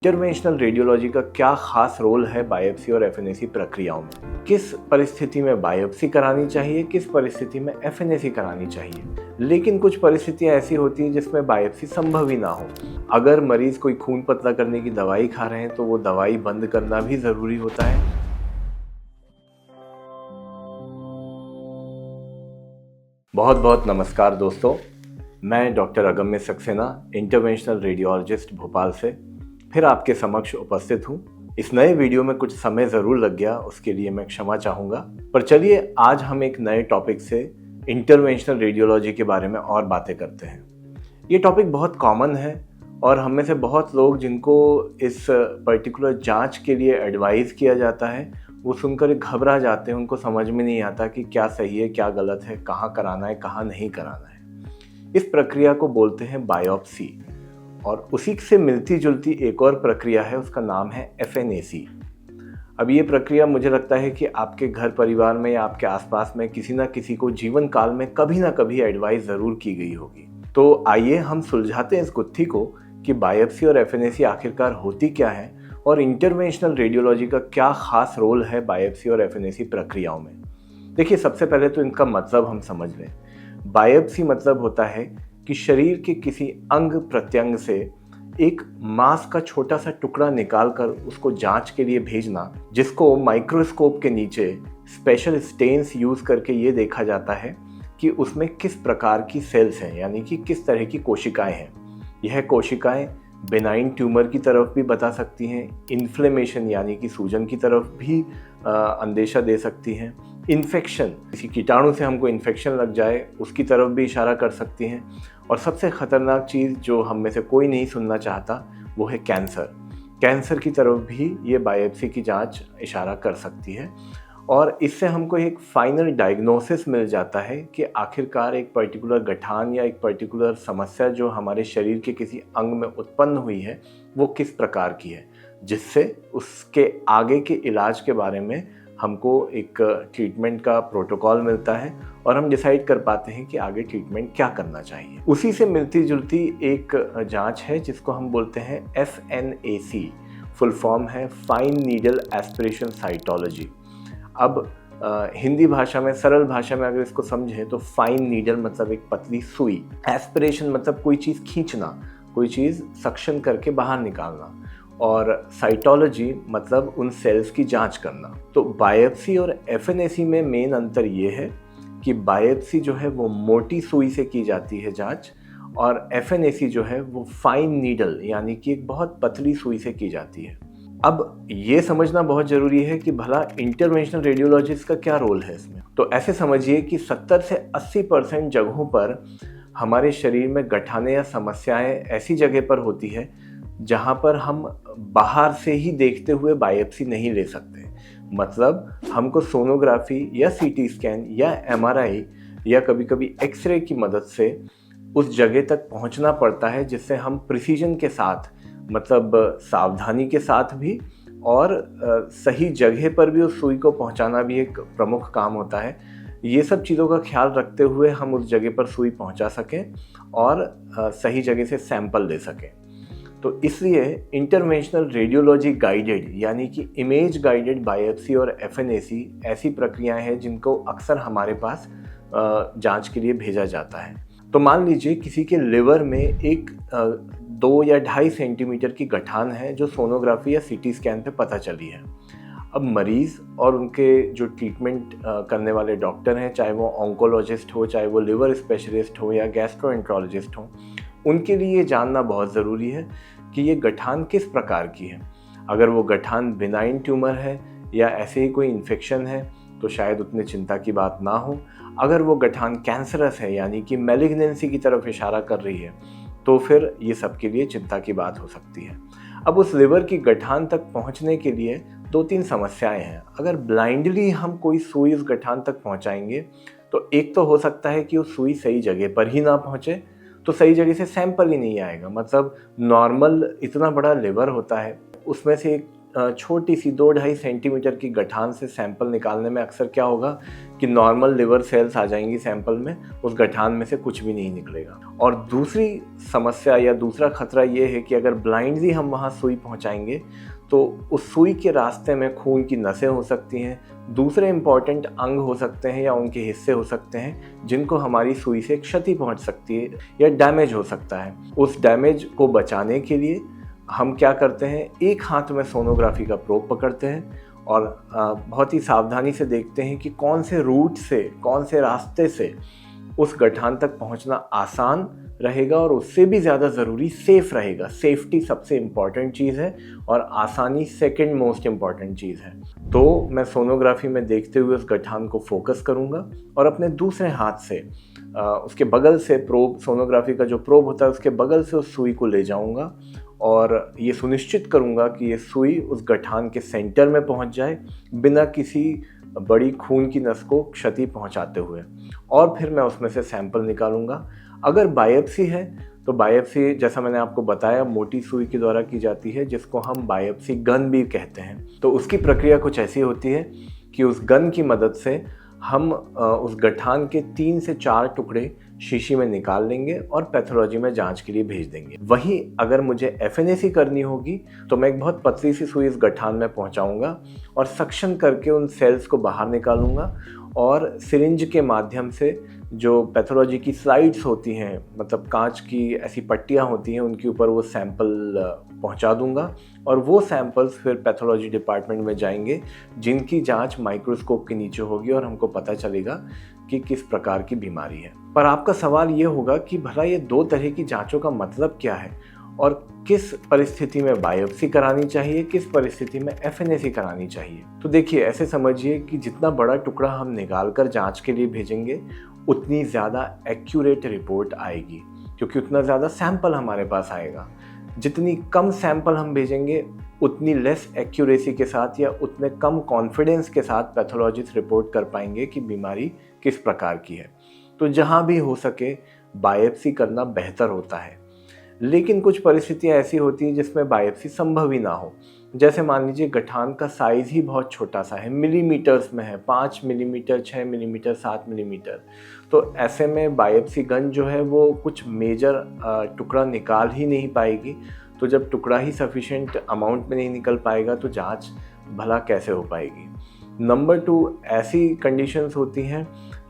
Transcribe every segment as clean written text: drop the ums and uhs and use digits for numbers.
Interventional radiology का क्या खास रोल है बायोप्सी और एफएनएसी प्रक्रियाओं में? किस परिस्थिति में बायोप्सी करानी चाहिए, किस परिस्थिति में एफएनएसी करानी चाहिए। लेकिन कुछ परिस्थितियां ऐसी होती हैं जिसमें बायोप्सी संभव ही ना हो। अगर मरीज कोई खून पतला करने की दवाई खा रहे हैं तो वो दवाई बंद करना भी जरूरी होता है। बहुत बहुत नमस्कार दोस्तों, मैं doctor Agamya Saxena, interventional radiologist Bhopal से फिर आपके समक्ष उपस्थित हूँ। इस नए वीडियो में कुछ समय ज़रूर लग गया, उसके लिए मैं क्षमा चाहूँगा। पर चलिए आज हम एक नए टॉपिक से इंटरवेंशनल रेडियोलॉजी के बारे में और बातें करते हैं। ये टॉपिक बहुत कॉमन है और हम में से बहुत लोग जिनको इस पर्टिकुलर जांच के लिए एडवाइस किया जाता है वो सुनकर घबरा जाते हैं। उनको समझ में नहीं आता कि क्या सही है, क्या गलत है, कहाँ कराना है, कहाँ नहीं कराना है। इस प्रक्रिया को बोलते हैं बायोप्सी और उसी से मिलती जुलती एक और प्रक्रिया है, उसका नाम है एफएनएसी। अब ये प्रक्रिया मुझे लगता है कि आपके घर परिवार में या आपके आसपास में किसी ना किसी को जीवन काल में कभी ना कभी एडवाइस ज़रूर की गई होगी। तो आइए हम सुलझाते हैं इस गुत्थी को कि बायोप्सी और एफएनएसी आखिरकार होती क्या है और इंटरवेंशनल रेडियोलॉजी का क्या खास रोल है बायोप्सी और एफएनएसी प्रक्रियाओं में। देखिए, सबसे पहले तो इनका मतलब हम समझ लें। बायोप्सी मतलब होता है कि शरीर के किसी अंग प्रत्यंग से एक मांस का छोटा सा टुकड़ा निकालकर उसको जांच के लिए भेजना, जिसको माइक्रोस्कोप के नीचे स्पेशल स्टेन्स यूज करके ये देखा जाता है कि उसमें किस प्रकार की सेल्स हैं, यानी कि किस तरह की कोशिकाएं हैं। यह कोशिकाएं बेनाइन ट्यूमर की तरफ भी बता सकती हैं, इन्फ्लेमेशन यानी कि सूजन की तरफ भी अंदेशा दे सकती हैं, इन्फेक्शन, किसी कीटाणु से हमको इन्फेक्शन लग जाए उसकी तरफ भी इशारा कर सकती हैं, और सबसे ख़तरनाक चीज़ जो हम में से कोई नहीं सुनना चाहता वो है कैंसर। कैंसर की तरफ भी ये बायोप्सी की जांच इशारा कर सकती है और इससे हमको एक फाइनल डायग्नोसिस मिल जाता है कि आखिरकार एक पर्टिकुलर गठान या एक पर्टिकुलर समस्या जो हमारे शरीर के किसी अंग में उत्पन्न हुई है वो किस प्रकार की है, जिससे उसके आगे के इलाज के बारे में हमको एक ट्रीटमेंट का प्रोटोकॉल मिलता है और हम डिसाइड कर पाते हैं कि आगे ट्रीटमेंट क्या करना चाहिए। उसी से मिलती जुलती एक जांच है जिसको हम बोलते हैं एफएनएसी। फुल फॉर्म है फाइन नीडल एस्पिरेशन साइटोलॉजी। अब हिंदी भाषा में, सरल भाषा में अगर इसको समझें तो फाइन नीडल मतलब एक पतली सुई, एस्पिरेशन मतलब कोई चीज़ खींचना, कोई चीज़ सक्शन करके बाहर निकालना, और साइटोलॉजी मतलब उन सेल्स की जांच करना। तो बायोप्सी और एफएनएसी में मेन अंतर ये है कि बायोप्सी जो है वो मोटी सुई से की जाती है जांच, और एफएनएसी जो है वो फाइन नीडल यानी कि एक बहुत पतली सुई से की जाती है। अब ये समझना बहुत ज़रूरी है कि भला इंटरवेंशनल रेडियोलॉजिस्ट का क्या रोल है इसमें। तो ऐसे समझिए कि 70 से 80% जगहों पर हमारे शरीर में गठाने या समस्याएं ऐसी जगह पर होती है जहाँ पर हम बाहर से ही देखते हुए बायोप्सी नहीं ले सकते। मतलब हमको सोनोग्राफी या सीटी स्कैन या एमआरआई या कभी कभी एक्सरे की मदद से उस जगह तक पहुँचना पड़ता है, जिससे हम प्रिसीजन के साथ, मतलब सावधानी के साथ भी और सही जगह पर भी उस सुई को पहुँचाना भी एक प्रमुख काम होता है। ये सब चीज़ों का ख्याल रखते हुए हम उस जगह पर सुई पहुँचा सकें और सही जगह से सैंपल ले सकें। तो इसलिए इंटरवेंशनल रेडियोलॉजी गाइडेड यानी कि इमेज गाइडेड बायोप्सी और एफएनएसी ऐसी प्रक्रियाएं हैं जिनको अक्सर हमारे पास जांच के लिए भेजा जाता है। तो मान लीजिए किसी के लिवर में एक 2 या 2.5 सेंटीमीटर की गठान है जो सोनोग्राफी या सीटी स्कैन पे पता चली है। अब मरीज़ और उनके जो ट्रीटमेंट करने वाले डॉक्टर हैं, चाहे वो ऑन्कोलॉजिस्ट हो, चाहे वो लिवर स्पेशलिस्ट हो या गैस्ट्रोएंट्रोलॉजिस्ट हो, उनके लिए ये जानना बहुत ज़रूरी है कि ये गठान किस प्रकार की है। अगर वो गठान बिनाइन ट्यूमर है या ऐसे ही कोई इन्फेक्शन है तो शायद उतनी चिंता की बात ना हो। अगर वो गठान कैंसरस है यानी कि मैलिग्नेंसी की तरफ इशारा कर रही है तो फिर ये सबके लिए चिंता की बात हो सकती है। अब उस लिवर की गठान तक पहुंचने के लिए 2-3 समस्याएं हैं। अगर ब्लाइंडली हम कोई सुई उस गठान तक पहुंचाएंगे तो एक तो हो सकता है कि उस सुई सही जगह पर ही ना पहुंचे, तो सही जगह से सैंपल ही नहीं आएगा। मतलब नॉर्मल इतना बड़ा लिवर होता है, उसमें से एक छोटी सी 2-2.5 सेंटीमीटर की गठान से सैंपल निकालने में अक्सर क्या होगा कि नॉर्मल लिवर सेल्स आ जाएंगी सैंपल में, उस गठान में से कुछ भी नहीं निकलेगा। और दूसरी समस्या या दूसरा खतरा ये है कि अगर ब्लाइंडली हम वहाँ सुई पहुँचाएंगे तो उस सुई के रास्ते में खून की नसें हो सकती हैं, दूसरे इम्पॉर्टेंट अंग हो सकते हैं या उनके हिस्से हो सकते हैं जिनको हमारी सुई से क्षति पहुंच सकती है या डैमेज हो सकता है। उस डैमेज को बचाने के लिए हम क्या करते हैं, एक हाथ में सोनोग्राफी का प्रोब पकड़ते हैं और बहुत ही सावधानी से देखते हैं कि कौन से रूट से, कौन से रास्ते से उस गठान तक पहुंचना आसान रहेगा और उससे भी ज़्यादा ज़रूरी सेफ़ रहेगा। सेफ्टी सबसे इम्पॉर्टेंट चीज़ है और आसानी सेकंड मोस्ट इम्पॉर्टेंट चीज़ है। तो मैं सोनोग्राफी में देखते हुए उस गठान को फोकस करूँगा और अपने दूसरे हाथ से उसके बगल से प्रोब, सोनोग्राफी का जो प्रोब होता है उसके बगल से उस सुई को ले जाऊँगा और ये सुनिश्चित करूँगा कि ये सुई उस गठान के सेंटर में पहुँच जाए बिना किसी बड़ी खून की नस को क्षति पहुँचाते हुए, और फिर मैं उसमें से सैंपल निकालूंगा। अगर बायोप्सी है तो बायोप्सी, जैसा मैंने आपको बताया, मोटी सुई के द्वारा की जाती है जिसको हम बायोप्सी गन भी कहते हैं। तो उसकी प्रक्रिया कुछ ऐसी होती है कि उस गन की मदद से हम उस गठान के 3 से 4 टुकड़े शीशी में निकाल लेंगे और पैथोलॉजी में जांच के लिए भेज देंगे। वहीं अगर मुझे एफएनएसी करनी होगी तो मैं एक बहुत पतली सी सुई इस गठान में पहुंचाऊंगा और सक्शन करके उन सेल्स को बाहर निकालूंगा और सिरिंज के माध्यम से जो पैथोलॉजी की स्लाइड्स होती हैं, मतलब कांच की ऐसी पट्टियां होती हैं, उनके ऊपर वो सैंपल पहुंचा दूंगा और वो सैंपल्स फिर पैथोलॉजी डिपार्टमेंट में जाएंगे जिनकी जांच माइक्रोस्कोप के नीचे होगी और हमको पता चलेगा कि किस प्रकार की बीमारी है। पर आपका सवाल ये होगा कि भला ये 2 तरह की जांचों का मतलब क्या है और किस परिस्थिति में बायोप्सी करानी चाहिए, किस परिस्थिति में एफएनएसी करानी चाहिए। तो देखिए, ऐसे समझिए कि जितना बड़ा टुकड़ा हम निकाल कर जांच के लिए भेजेंगे उतनी ज़्यादा एक्यूरेट रिपोर्ट आएगी, क्योंकि उतना ज़्यादा सैंपल हमारे पास आएगा। जितनी कम सैंपल हम भेजेंगे उतनी लेस एक्यूरेसी के साथ या उतने कम कॉन्फिडेंस के साथ पैथोलॉजिस्ट रिपोर्ट कर पाएंगे कि बीमारी किस प्रकार की है। तो जहाँ भी हो सके बायोप्सी करना बेहतर होता है, लेकिन कुछ परिस्थितियाँ ऐसी होती हैं जिसमें बायोप्सी संभव ही ना हो। जैसे मान लीजिए गठान का साइज़ ही बहुत छोटा सा है, मिलीमीटर्स में है, 5 मिलीमीटर, 6 मिलीमीटर, 7 मिलीमीटर। तो ऐसे में बायोप्सी गन जो है वो कुछ मेजर टुकड़ा निकाल ही नहीं पाएगी। तो जब टुकड़ा ही सफिशिएंट अमाउंट में नहीं निकल पाएगा तो जांच भला कैसे हो पाएगी। नंबर 2, ऐसी कंडीशंस होती हैं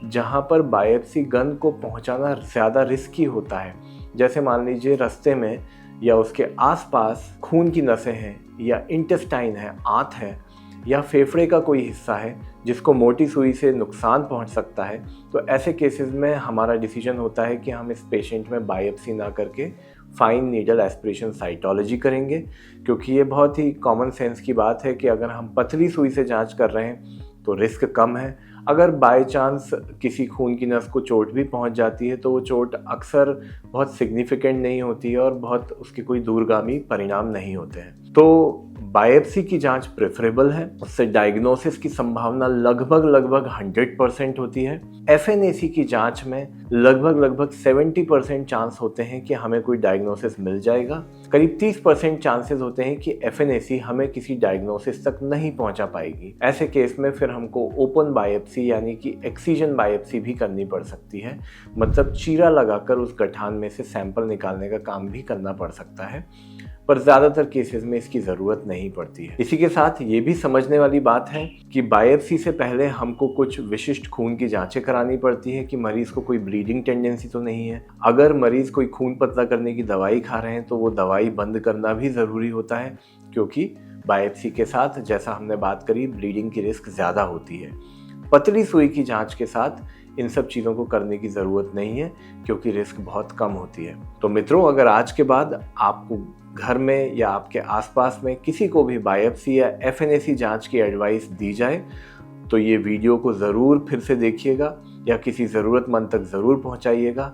जहां पर बायोप्सी गन को पहुंचाना ज़्यादा रिस्की होता है। जैसे मान लीजिए रास्ते में या उसके आसपास खून की नसें हैं या इंटेस्टाइन है, आंत है या फेफड़े का कोई हिस्सा है जिसको मोटी सुई से नुकसान पहुंच सकता है। तो ऐसे केसेस में हमारा डिसीजन होता है कि हम इस पेशेंट में बायोप्सी ना करके फाइन नीडल एस्पिरेशन साइटोलॉजी करेंगे, क्योंकि ये बहुत ही कॉमन सेंस की बात है कि अगर हम पतली सुई से जांच कर रहे हैं तो रिस्क कम है। अगर बाय चांस किसी खून की नस को चोट भी पहुंच जाती है तो वो चोट अक्सर बहुत सिग्निफिकेंट नहीं होती है और बहुत उसके कोई दूरगामी परिणाम नहीं होते हैं। तो बायोप्सी की जांच प्रेफरेबल है, उससे डायग्नोसिस की संभावना लगभग 100% होती है। एफएनएसी की जांच में लगभग 70% चांस होते हैं कि हमें कोई डायग्नोसिस मिल जाएगा। करीब 30% चांसेस होते हैं कि एफएनएसी हमें किसी डायग्नोसिस तक नहीं पहुंचा पाएगी। ऐसे केस में फिर हमको ओपन बायोप्सी यानी कि एक्सीजन बायोप्सी भी करनी पड़ सकती है, मतलब चीरा लगाकर उस गठान में से सैंपल निकालने का काम भी करना पड़ सकता है, पर ज़्यादातर केसेस में इसकी ज़रूरत नहीं पड़ती है। इसी के साथ ये भी समझने वाली बात है कि बायोप्सी से पहले हमको कुछ विशिष्ट खून की जांचें करानी पड़ती है कि मरीज़ को कोई ब्लीडिंग टेंडेंसी तो नहीं है। अगर मरीज़ कोई खून पतला करने की दवाई खा रहे हैं तो वो दवाई बंद करना भी ज़रूरी होता है, क्योंकि बायोप्सी के साथ, जैसा हमने बात करी, ब्लीडिंग की रिस्क ज़्यादा होती है। पतली सुई की जांच के साथ इन सब चीज़ों को करने की ज़रूरत नहीं है, क्योंकि रिस्क बहुत कम होती है। तो मित्रों, अगर आज के बाद आपको घर में या आपके आसपास में किसी को भी बायोप्सी या एफएनएसी जांच की एडवाइस दी जाए तो ये वीडियो को ज़रूर फिर से देखिएगा या किसी ज़रूरतमंद तक ज़रूर पहुंचाइएगा।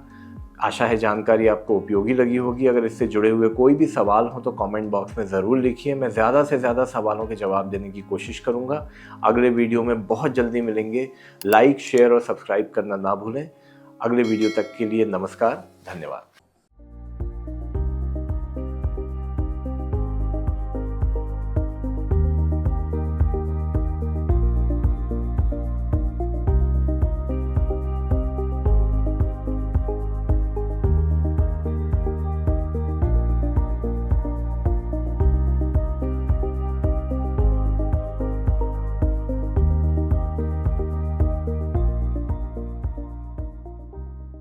आशा है जानकारी आपको उपयोगी लगी होगी। अगर इससे जुड़े हुए कोई भी सवाल हो तो कमेंट बॉक्स में ज़रूर लिखिए। मैं ज़्यादा से ज़्यादा सवालों के जवाब देने की कोशिश करूँगा। अगले वीडियो में बहुत जल्दी मिलेंगे। लाइक, शेयर और सब्सक्राइब करना ना भूलें। अगले वीडियो तक के लिए नमस्कार, धन्यवाद।